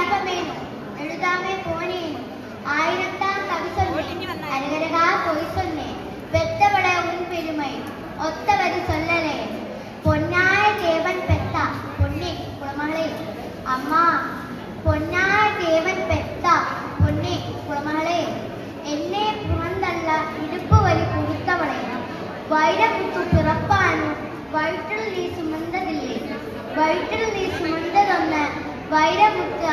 ஆல்பமேனும் எழுதாமே போனேனும் ஆயிரத்தாம் கவி சொன்னேன் அருகரகா பொய் சொன்னேன் பெத்தவள உன் பெருமை ஒத்தவரி சொல்லலே பொன்னாய தேவன் பெத்தா பொன்னே குளமகளே அம்மா பொன்னாய தேவன் பெத்தா பொன்னே குளமகளே என்னே புகழ்ந்தல்ல இடுப்பு வலி கொடுத்தவளே வைரமுத்து பிறப்பானும் வயிற்றில் நீ சுமந்ததில்லை வயிற்றில் நீ சுமந்ததொன்ன வைரமுத்து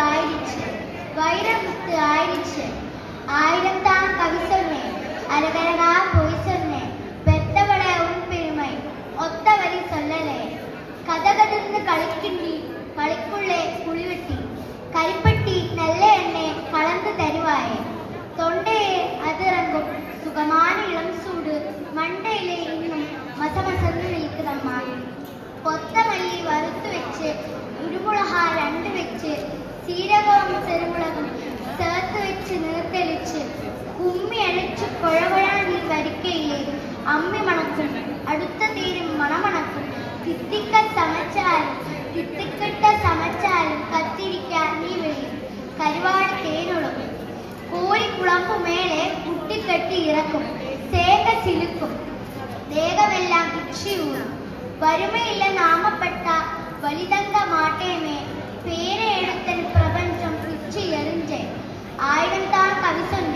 ஆயிடுச்சு ஆயிரத்தாம் கவி சொன்னேன் அருகரகா பொய் சொன்னேன் பெத்தவள உன் பெருமை ஒத்த வரி சொல்லலே கதகதிர்ந்து களிக்கின்றி களிக்குள்ளே குளிவெட்டி கரிப்பட்டி நல்ல எண்ணெய் கலந்து தருவாயே தொண்டையே அதிரங்கும் சுகமான இளம் சூடு மண்டையிலே இன்னும் மசமசன்னு நிற்குதம்மா கொத்தமல்லி வறுத்து வச்சு உருமுளகா 2 வச்சு சீரகம் செருமுளகம் சேர்த்து வச்சு நீர்த்தெளிச்சு கும்மி அடிச்சு குழகுழா நீ வரிக்கையிலே அம்மி மணக்கும் அடுத்த தீரும் மணமணக்கும் தித்திக்கிட்ட சமைச்சாலும் கத்திரிக்காய் நீ வெளி கருவாடு தேனொழும் கோழி குழம்பு மேலே குட்டி கட்டி இறக்கும் சேக சிலுக்கும் தேகமெல்லாம் பிச்சி ஊறும் வறுமையில நாமப்பட்டா வலிதங்க மாட்டேமே பேரை எடுத்தன் பிரபஞ்சம் பிச்சு எறிஞ்சேன் ஆயிரம்தான் கவி சொன்ன